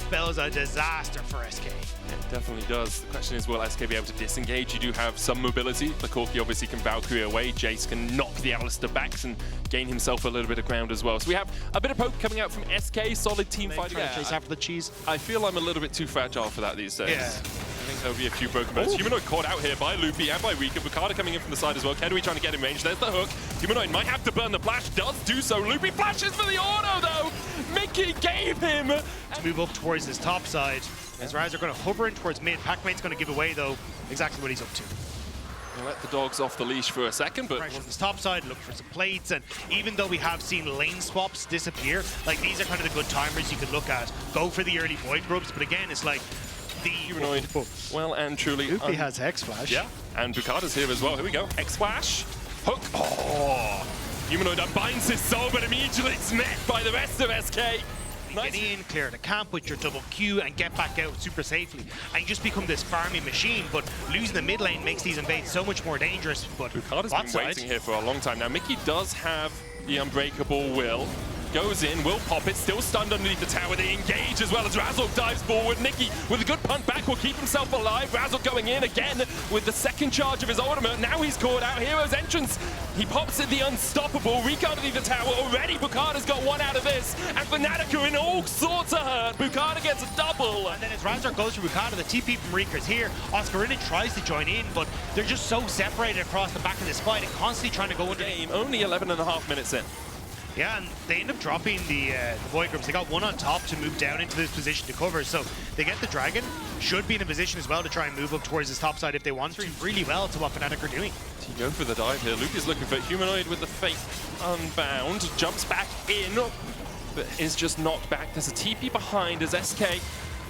spells a disaster for SK. It definitely does. The question is, will SK be able to disengage? You do have some mobility. The Corki obviously can Valkyrie away. Jace can knock the Alistar back and gain himself a little bit of ground as well. So we have a bit of poke coming out from SK. Solid team fighting. Yeah, chase after the cheese. I feel I'm a little bit too fragile for that these days. Yeah. I think there'll be a few broken bones. Humanoid caught out here by Loopy and by Rika. Bukata coming in from the side as well. Kedui trying to get in range. There's the hook. Humanoid might have to burn the flash. Does do so. Loopy flashes for the auto though. Mickey gave him. To move up towards his top side. As Raz are going to hover in towards mid. Pac-Mate's going to give away though exactly what he's up to. We'll let the dogs off the leash for a second, but Pressure on his top side, look for some plates, and even though we have seen lane swaps disappear, like these are kind of the good timers you could look at. Go for the early void grubs, but again, it's like the Humanoid, well and truly. Loopy has Hex Flash. Yeah, and Bukata's here as well. Here we go. Hex Flash, hook. Oh, Humanoid unbinds his soul, but immediately it's met by the rest of SK. Get in, clear the camp with your double Q and get back out super safely. And you just become this farming machine, but losing the mid lane makes these invades so much more dangerous. But Bukata's been waiting here for a long time now. Mickey does have the unbreakable will. Goes in, will pop it, still stunned underneath the tower. They engage as well as Razork dives forward. Nicky with a good punt back will keep himself alive. Razork going in again with the second charge of his ultimate. Now he's caught out. Hero's entrance. He pops it the unstoppable. Rika underneath the tower already. Bukata's got one out of this. And Fnatic are in all sorts of hurt. Bukata gets a double. And then as Razork goes for Bukata, the TP from Rika's here. Oscarina tries to join in, but they're just so separated across the back of this fight and constantly trying to go into game. Only 11.5 minutes in. Yeah, and they end up dropping the void grubs. They got one on top to move down into this position to cover, so they get the dragon. Should be in a position as well to try and move up towards his top side if they want to. Really well to what Fnatic are doing. To go for the dive here. Luke is looking for Humanoid with the Fate Unbound. Jumps back in, but is just knocked back. There's a TP behind as SK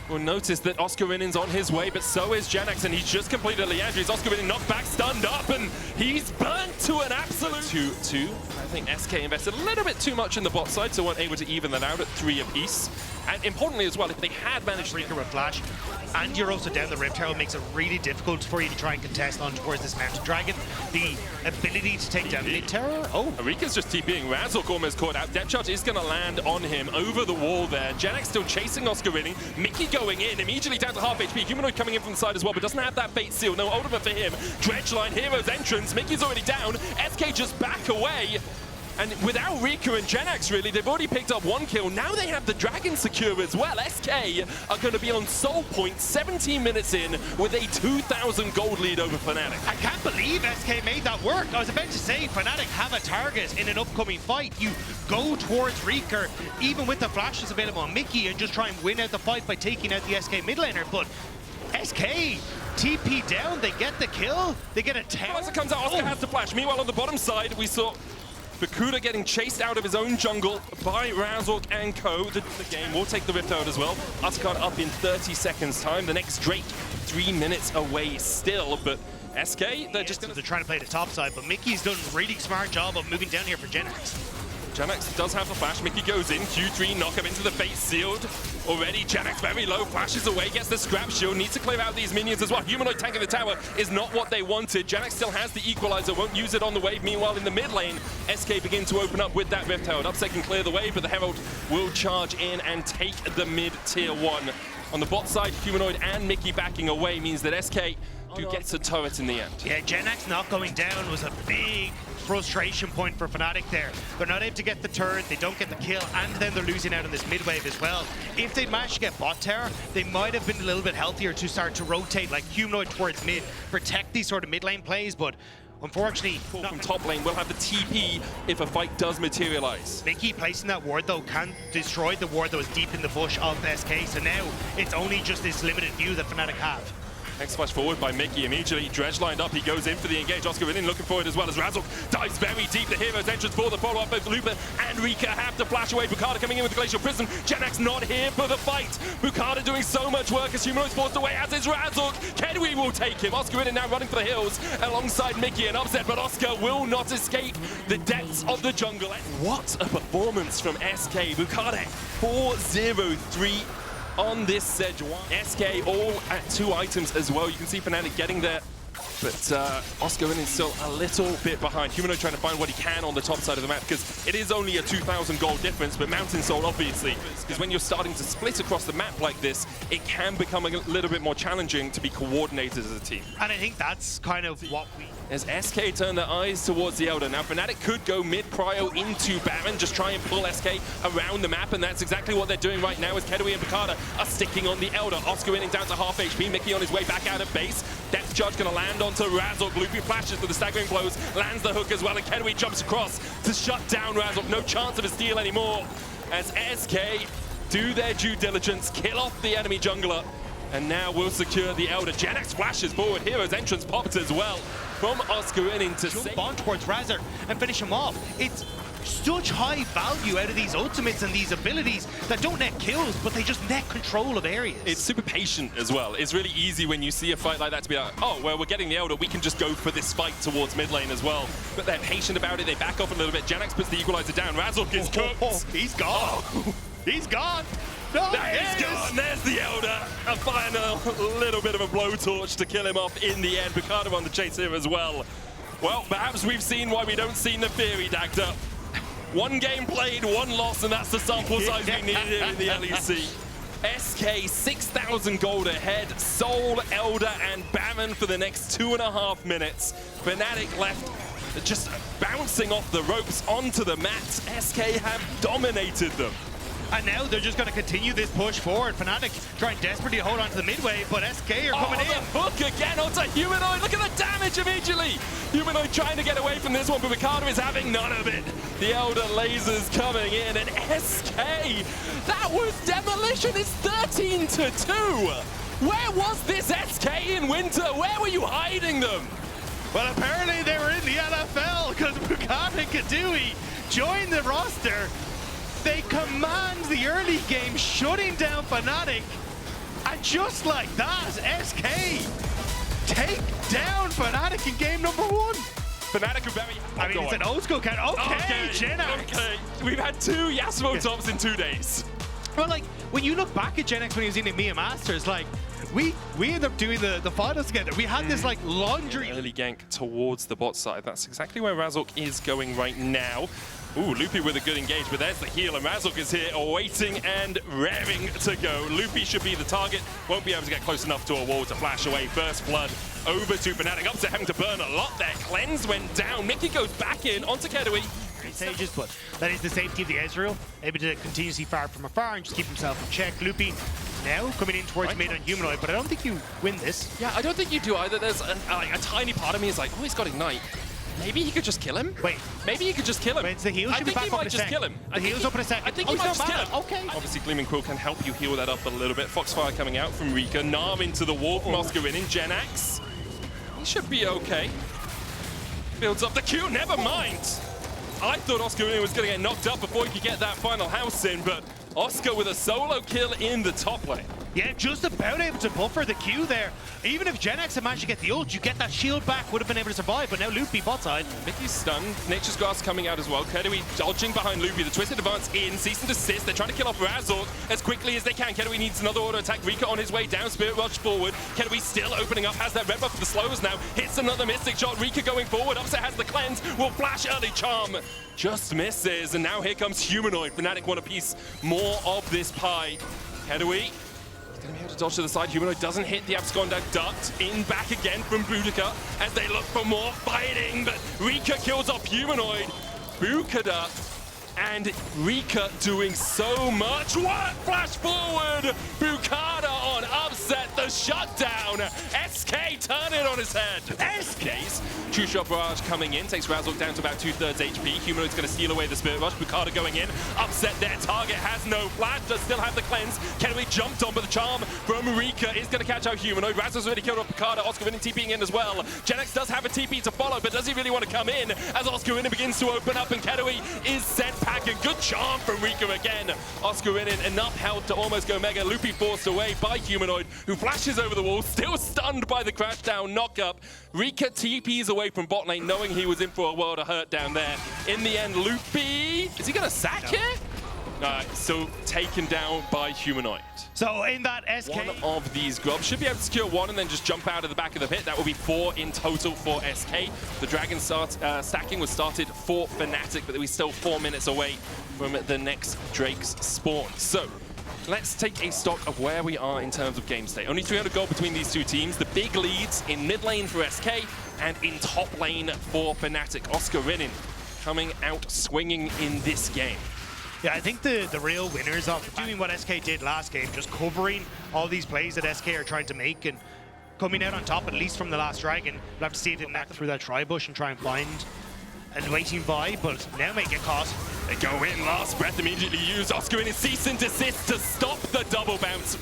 will notice that Oscarinen's on his way, but so is Janax, and he's just completed Leandri's. Oscarinen knocked back, stunned up, and he's burnt to an absolute 2-2. I think SK invested a little bit too much in the bot side, so weren't able to even that out at 3 apiece. And importantly as well, if they had managed Rika with flash, and you're also down the Rift Herald, makes it really difficult for you to try and contest on towards this Mountain Dragon. The ability to take down mid tower. Oh, Rika's just TPing. Razork almost caught out. Depth charge is going to land on him over the wall there. Janax still chasing Oscarinen. Mickey going in, immediately down to half HP. Humanoid coming in from the side as well, but doesn't have that bait seal. No ultimate for him. Dredgeline, Hero's entrance. Mickey's already down. SK just back away. And without Rika and Janax, really, they've already picked up 1 kill. Now they have the Dragon secure as well. SK are going to be on soul point 17 minutes in with a 2,000 gold lead over Fnatic. I can't believe SK made that work. I was about to say, Fnatic have a target in an upcoming fight. You go towards Rika, even with the flashes available on Mickey, and just try and win out the fight by taking out the SK mid laner. But SK TP down, they get the kill, they get a tower. As it comes out, Oscar has to flash. Meanwhile, on the bottom side, we saw Bakuda getting chased out of his own jungle by Razork and co. The game will take the Rift out as well. Ascard up in 30 seconds time. The next Drake 3 minutes away still, but SK, they're just they're trying to play the top side, but Mickey's done a really smart job of moving down here for Janax. Janax does have the flash. Mickey goes in. Q3 knock him into the base sealed. Already Janax very low, flashes away, gets the scrap shield, needs to clear out these minions as well. Humanoid tanking the tower is not what they wanted. Janax still has the equalizer, won't use it on the wave. Meanwhile, in the mid lane, SK begin to open up with that Rift Herald. Upset can clear the wave, but the Herald will charge in and take the mid tier 1. On the bot side, Humanoid and Mickey backing away means that SK do get a turret in the end. Yeah, Janax not going down was a big frustration point for Fnatic there. They're not able to get the turret, they don't get the kill, and then they're losing out on this mid wave as well. If they managed to get bot tower, they might have been a little bit healthier to start to rotate like Humanoid towards mid, protect these sort of mid lane plays, but unfortunately, from top lane will have the TP if a fight does materialize. Mickey placing that ward though can destroy the ward that was deep in the bush of SK, so now it's only just this limited view that Fnatic have. Next flash forward by Mickey, immediately Dredge lined up, he goes in for the engage. Oscarinen looking for it as well as Razork dives very deep. The Hero's entrance for the follow-up. Both Lupa and Rika have to flash away. Bukata coming in with the Glacial Prism. Janax not here for the fight. Bukata doing so much work as Humanoid's forced away, as is Razork. Kedui will take him. Oscarinen now running for the hills alongside Mickey and Upset, but Oscar will not escape the depths of the jungle. What a performance from SK. Bukata 4-0-3. On this Sejuani. SK all at 2 items as well. You can see Fnatic getting their But Oscar is still a little bit behind. Humanoid trying to find what he can on the top side of the map, because it is only a 2,000 gold difference, but Mountain Soul obviously, because when you're starting to split across the map like this, it can become a little bit more challenging to be coordinated as a team. And I think that's kind of what we... As SK turn their eyes towards the Elder. Now Fnatic could go mid-prio into Baron, just try and pull SK around the map, and that's exactly what they're doing right now as Kedui and Picada are sticking on the Elder. Oscar winning down to half HP, Mickey on his way back out of base. Depth Judge gonna land onto Razork. Loopy flashes for the staggering blows, lands the hook as well, and Kedui jumps across to shut down Razork. No chance of a steal anymore as SK do their due diligence, kill off the enemy jungler, and now we'll secure the Elder. Genex flashes forward, Hero's entrance popped as well from Oscar into jump on towards Razor and finish him off. It's such high value out of these ultimates and these abilities that don't net kills, but they just net control of areas. It's super patient as well. It's really easy when you see a fight like that to be like, oh, well, we're getting the Elder, we can just go for this fight towards mid lane as well. But they're patient about it, they back off a little bit. Genex puts the equalizer down, Razork is cooked. He's gone. He's gone. No, he's gone. There's the Elder. A final little bit of a blowtorch to kill him off in the end. Picard on the chase here as well. Well, perhaps we've seen why we don't see Neferi, Dagda. One game played, one loss, and that's the sample size we needed here in the LEC. SK 6,000 gold ahead. Soul, Elder, and Baron for the next 2.5 minutes. Fnatic left just bouncing off the ropes onto the mats. SK have dominated them. And now they're just going to continue this push forward. Fnatic trying desperately to hold on to the midway, but SK are coming in. The hook again onto Humanoid. Look at the damage immediately. Humanoid trying to get away from this one, but Picada is having none of it. The Elder lasers coming in, and SK, that was demolition. It's 13-2. Where was this SK in winter? Where were you hiding them? Well, apparently they were in the NFL because Picada and Kadui joined the roster. They command the early game, shutting down Fnatic, and just like that, SK take down Fnatic in game number 1. Fnatic are very... I mean, it's an old school count. Okay, Genex. Okay, we've had 2 Yasuo tops in 2 days. Well, like, when you look back at Genex when he was in the Mia Masters, like, we ended up doing the finals together. We had this, like, laundry. Early gank towards the bot side. That's exactly where Razork is going right now. Ooh, Loopy with a good engage, but there's the heal, and Razork is here, waiting and raring to go. Loopy should be the target, won't be able to get close enough to a wall to flash away. First blood over to Fnatic, Upset having to burn a lot there. Cleanse went down, Mickey goes back in onto Kedui. Great stages, but that is the safety of the Ezreal, able to continuously fire from afar and just keep himself in check. Loopy now coming in towards mid on Humanoid, but I don't think you win this. Yeah, I don't think you do either. There's a tiny part of me is like, oh, he's got Ignite. Maybe he could just kill him? Wait. Maybe he could just kill him. Wait, it's the heal. I think he might just kill him. The heal's up in a second. I think he might just kill him. Okay. Obviously, Gleaming Quill can help you heal that up a little bit. Foxfire coming out from Rika. Narm into the wall from Oscar in Genax. He should be okay. Builds up the Q. Never mind. I thought Oscar was going to get knocked up before he could get that final house in, but Oscar with a solo kill in the top lane. Yeah, just about able to buffer the Q there. Even if Genex had managed to get the ult, you get that shield back, would have been able to survive, but now Loopy bot side. Mickey's stunned, Nature's Grass coming out as well. Kedui dodging behind Loopy, the twisted advance in, cease and desist. They're trying to kill off Razork as quickly as they can. Kedui needs another auto attack. Rika on his way down, Spirit Rush forward. Kedui still opening up, has that red buff for the slows now. Hits another Mystic Shot, Rika going forward. Upset has the cleanse, will flash early charm. Just misses, and now here comes Humanoid. Fnatic want a piece more of this pie. Kedui gonna be able to dodge to the side. Humanoid doesn't hit the absconder. Ducked in back again from Boudica as they look for more fighting, but Rika kills off Humanoid. Bukada and Rika doing so much work. Flash forward. Bukada on Upset, the shutdown. SK turn it on his head. SK's True Shot Barrage coming in, takes Razork down to about 2/3 HP. Humanoid's going to steal away the Spirit Rush. Bukada going in. Upset, their target has no flash, does still have the cleanse. Kedui jumped on, but the charm from Rika is going to catch out Humanoid. Razork's already killed off Bukada. Oscar winning TPing in as well. Genex does have a TP to follow, but does he really want to come in as Oscar winning begins to open up, and Kedui is sent packing. Good charm from Rika again. Oscar winning enough health to almost go mega. Loopy forced away by Humanoid, who flashes over the wall, still stunned by the crash down knock up. Rika TPs away from bot lane, knowing he was in for a world of hurt down there. In the end, Loopy, is he going to sack here? So taken down by Humanoid. So in that SK... One of these grubs should be able to secure one and then just jump out of the back of the pit. That will be 4 in total for SK. The Dragon stacking was started for Fnatic, but we're still 4 minutes away from the next Drake's spawn. So let's take a stock of where we are in terms of game state. Only 300 gold between these two teams. The big leads in mid lane for SK and in top lane for Fnatic. Oscar Rinin coming out swinging in this game. Yeah, I think the real winners of doing what SK did last game, just covering all these plays that SK are trying to make and coming out on top, at least from the last Dragon. We'll have to see if they can act through that tri-bush and try and find a waiting buy, but now may get caught. They go in, last breath immediately used. Oscar in his cease and desist to stop the double bounce.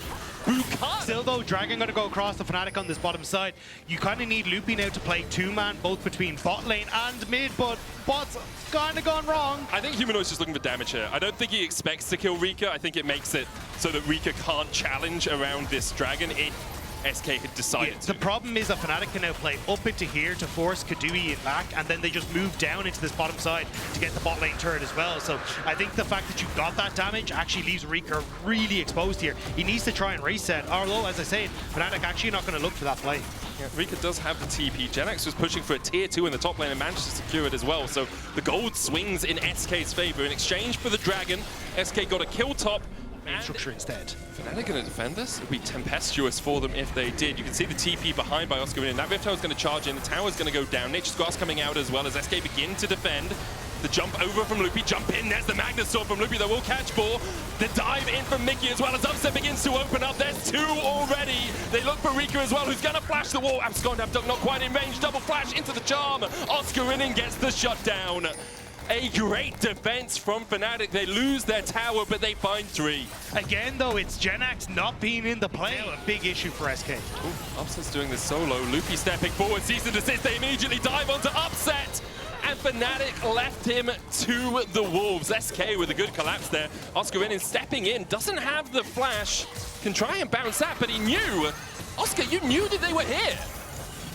Still though, Dragon gonna go across the Fnatic on this bottom side. You kind of need Loopy now to play 2-man, both between bot lane and mid, but bot's kind of gone wrong. I think Humanoid's just looking for damage here. I don't think he expects to kill Rika. I think it makes it so that Rika can't challenge around this Dragon if SK had decided to. The problem is that Fnatic can now play up into here to force Kadui back, and then they just move down into this bottom side to get the bot lane turret as well. So I think the fact that you got that damage actually leaves Rika really exposed here. He needs to try and reset, although, as I said, Fnatic actually not going to look for that play. Yeah, Rika does have the TP. Genex was pushing for a tier 2 in the top lane and managed to secure it as well. So the gold swings in SK's favor. In exchange for the Dragon, SK got a kill top. Main structure instead. Fnatic going to defend this? It would be tempestuous for them if they did. You can see the TP behind by Oscar in. That Rift Tower is going to charge in. The tower's going to go down. Nature's Grass coming out as well as SK begin to defend. The jump over from Loopy, jump in. There's the Magnus Sword from Loopy that will catch ball. The dive in from Mickey as well as Upset begins to open up. There's 2 already. They look for Rika as well, who's going to flash the wall. Abscond, not quite in range. Double flash into the charm. Oscar Rinin gets the shutdown. A great defense from Fnatic. They lose their tower, but they find 3. Again, though, it's Genax not being in the play. A big issue for SK. Ooh, Upset's doing this solo. Loopy stepping forward, cease and desist. They immediately dive onto Upset. And Fnatic left him to the wolves. SK with a good collapse there. Oscar Rinin stepping in, doesn't have the flash. Can try and bounce that, but he knew. Oscar, you knew that they were here.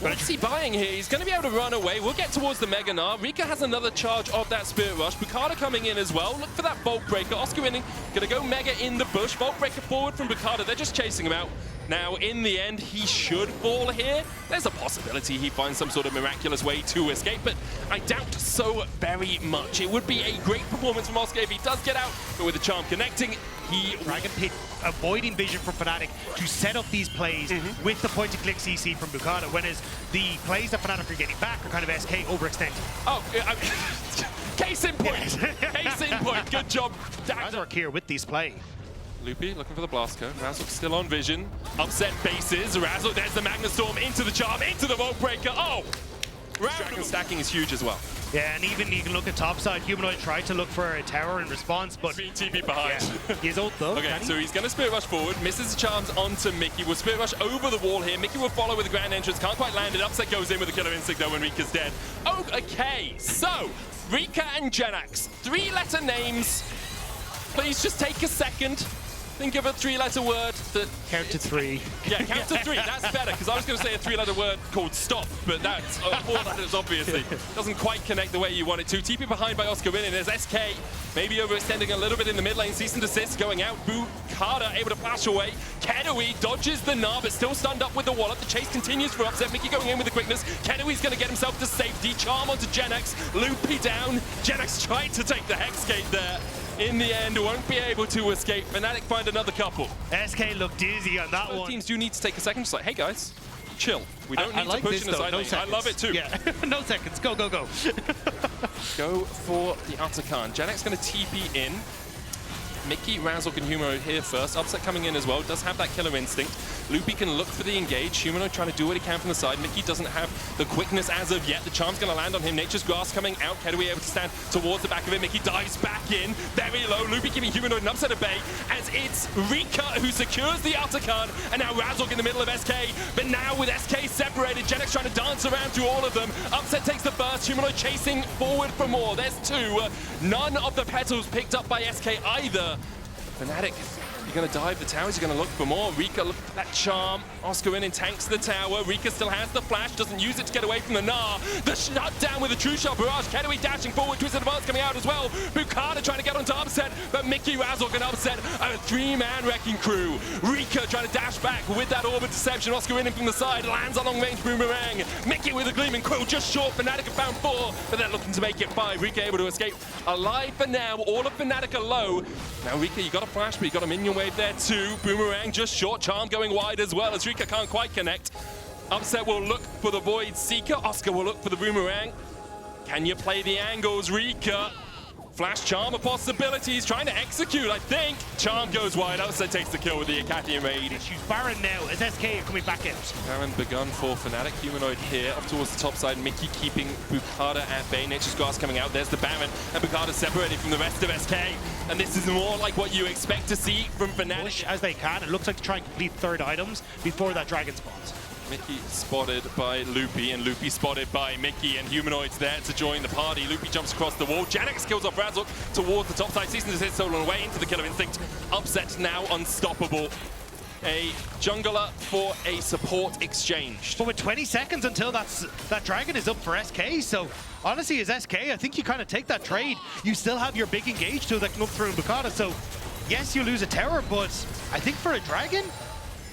What's he buying here? He's going to be able to run away. We'll get towards the Mega Gnar. Rika has another charge of that Spirit Rush. Bukada coming in as well. Look for that Bolt Breaker. Oscar Rinin going to go Mega in the bush. Bolt Breaker forward from Bukada. They're just chasing him out. Now, in the end, he should fall here. There's a possibility he finds some sort of miraculous way to escape, but I doubt so very much. It would be a great performance from Oscar if he does get out, but with the charm connecting, he... Dragon Pit avoiding vision from Fnatic to set up these plays with the point-and-click CC from Bukada, whereas the plays that Fnatic are getting back are kind of SK overextended. Oh, case in point. Case in point. Good job. Nice work here with these plays. Loopy looking for the blast cone. Razzle still on vision. Upset bases. Razzle, there's the Magnus Storm into the charm, into the Vault Breaker. Oh! Dragon stacking is huge as well. Yeah, and even you can look at topside. Humanoid tried to look for a tower in response, but... TP behind. Yeah. He's ult though. Okay, so he's going to Spirit Rush forward, misses the charms onto Mickey. Will Spirit Rush over the wall here. Mickey will follow with the Grand Entrance. Can't quite land it. Upset goes in with the Killer Instinct though when Rika's dead. Oh, okay. So, Rika and Genax. 3-letter names. Please just take a second. Think of a 3-letter word that... Count to 3. Yeah, count to 3. That's better, because I was going to say a 3-letter word called stop, but that's 4 letters, obviously. Doesn't quite connect the way you want it to. TP behind by Oscar Rinin. There's SK, maybe overextending a little bit in the mid lane. Cease and desist going out. Bukada able to flash away. Kedui dodges the Gnar, but still stunned up with the wallop. The chase continues for Upset. Mickey going in with the quickness. Kedui's going to get himself to safety. Charm onto Genax. Loopy down. Genax tried to take the Hex Gate there. In the end, won't be able to escape. Fnatic find another couple. SK looked dizzy on that one. Teams do need to take a second. Just like, hey guys, chill. We don't need like to push in the side lane. I love it too. Yeah, no seconds. Go, go, go. Go for the Atakan. Janek's going to TP in. Mickey, Razzle, and Humanoid here first. Upset coming in as well. Does have that killer instinct. Loopy can look for the engage. Humanoid trying to do what he can from the side. Mickey doesn't have the quickness as of yet. The charm's going to land on him. Nature's Grass coming out. Kedui able to stand towards the back of it. Mickey dives back in. Very low. Loopy giving Humanoid an upset at bay as it's Rika who secures the Atakan. And now Razzle in the middle of SK. But now with SK separated, Genex trying to dance around through all of them. Upset takes the first. Humanoid chasing forward for more. There's 2. None of the petals picked up by SK either. Fnatic You're going to dive the towers, you're going to look for more. Rika, look at that charm. Oscar in and tanks the tower. Rika still has the flash, doesn't use it to get away from the Gnar. The shutdown with a true shot barrage. Kedui dashing forward, Twisted Advance coming out as well. Bukata trying to get onto Upset, but Mickey Razzle can Upset a three-man wrecking crew. Rika trying to dash back with that Orb of Deception. Oscar in from the side, lands a long-range boomerang. Mickey with a Gleaming Quill, just short. Fnatic have found 4, but they're looking to make it 5. Rika able to escape alive for now. All of Fnatic are low. Now Rika, you got a flash, but you got a minion wave there too. Boomerang just short, charm going wide as well as Rika can't quite connect. Upset will look for the Void Seeker. Oscar will look for the boomerang. Can you play the angles, Rika? Flash charm a possibility. He's trying to execute, I think. Charm goes wide. Upset takes the kill with the Akati raid. She's Baron now as SK are coming back out. Baron begun for Fnatic. Humanoid here up towards the top side. Mickey keeping Bukata at bay. Nature's Grass coming out. There's the Baron. And Bukata separated from the rest of SK. And this is more like what you expect to see from Fnatic. Push as they can. It looks like to try and complete third items before that dragon spawns. Mickey spotted by Loopy, and Loopy spotted by Mickey, and Humanoid's there to join the party. Loopy jumps across the wall. Janex kills off Razzle towards the top side. Cease and desist stolen away into the Killer Instinct. Upset now unstoppable. A jungler for a support exchange. But with 20 seconds until that dragon is up for SK, so honestly, as SK, I think you kind of take that trade. You still have your big engage tool that can up through in Bukata, so yes, you lose a tower, but I think for a dragon,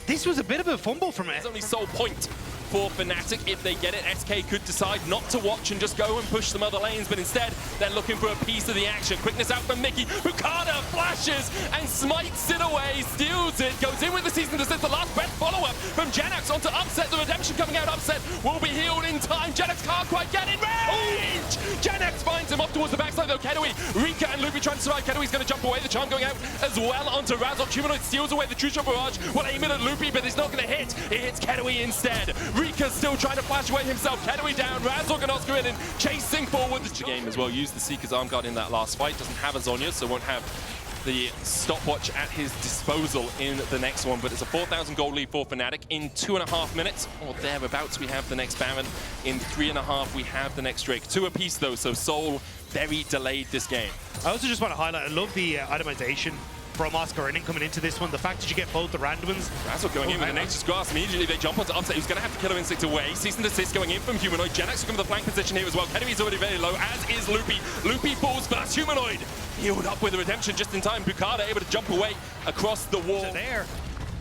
this was a bit of a fumble from it. It's only sole point for Fnatic. If they get it, SK could decide not to watch and just go and push some other lanes, but instead they're looking for a piece of the action. Quickness out from Mickey. Bukata flashes and smites it away, steals it, goes in with the season desist. The last breath follow-up from Janax onto Upset. The redemption coming out. Upset will be healed in time. Janax can't quite get in range. Janax finds him off towards the backside though. Kedui, Rika and Loopy trying to survive. Kedui's going to jump away. The charm going out as well onto Razzle. Humanoid steals away the true shot barrage. Will aim it at Loopy, but it's not going to hit. It hits Kedui instead. Rika's still trying to flash away himself. Kedui down. Razzle and Oscar in and chasing forward. The game as well. Used the Seeker's arm guard in that last fight. Doesn't have a Zhonya, so won't have the stopwatch at his disposal in the next one. But it's a 4,000 gold lead for Fnatic in 2.5 minutes or thereabouts. We have the next Baron. In 3.5 we have the next Drake. 2 apiece though, so Soul very delayed this game. I also just want to highlight, I love the itemization from Oscar and coming into this one. The fact that you get both the randoms. Razzle going in with the Nature's Grasp. Immediately they jump onto Upset, who's going to have to Killer Instinct away. Cease and desist going in from Humanoid. Genex will come to the flank position here as well. Kedui's already very low, as is Loopy. Loopy falls first. Humanoid healed up with the redemption just in time. Bukata able to jump away across the wall. So there.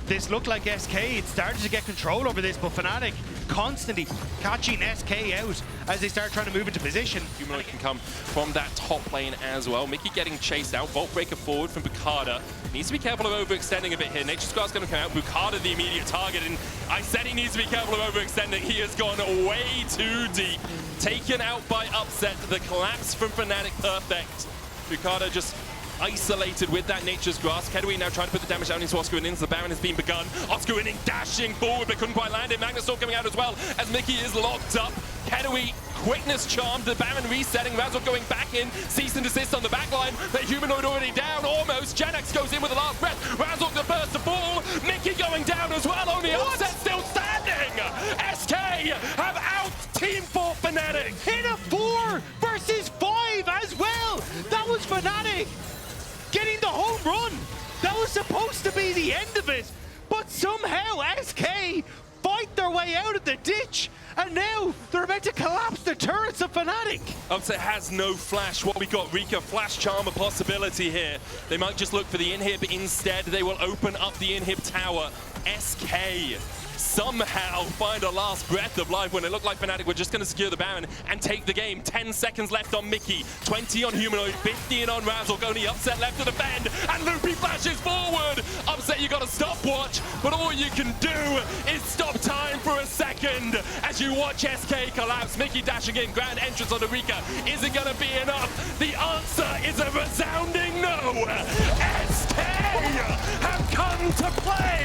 This looked like SK. It started to get control over this, but Fnatic constantly catching SK out as they start trying to move into position. Humanoid can come from that top lane as well. Mickey getting chased out. Vault Breaker forward from Bukata. Needs to be careful of overextending a bit here. Nature's Guard's going to come out. Bukata the immediate target, and I said he needs to be careful of overextending. He has gone way too deep. Taken out by Upset. The collapse from Fnatic, perfect. Bukata just isolated with that Nature's Grasp. Kedui now trying to put the damage down into Oscar Winning. The Baron has been begun. Oscar Winning dashing forward, but couldn't quite land it. Magnus Storm coming out as well as Mickey is locked up. Kedui quickness charmed. The Baron resetting. Razzle going back in. Cease and desist on the back line. The Humanoid already down almost. Janax goes in with the last breath. Razzle the first to fall. Mickey going down as well. Only Upset still standing. SK have out Team for Fnatic. In a 4 versus 5 as well. That was Fnatic getting the home run. That was supposed to be the end of it, but somehow SK fight their way out of the ditch, and now they're about to collapse the turrets of Fnatic. Upset has no flash. What we got, Rika, flash charm a possibility here. They might just look for the inhib. Instead, they will open up the inhib tower. SK somehow find a last breath of life when it looked like Fnatic were just going to secure the Baron and take the game. 10 seconds left on Mickey, 20 on Humanoid, 15 on Razzle. Only Upset left to defend, and Loopy flashes forward. Upset, you got a stopwatch, but all you can do is stop time for a second as you watch SK collapse. Mickey dashing in, grand entrance on Rika. Is it going to be enough? The answer is a resounding no. SK have come to play.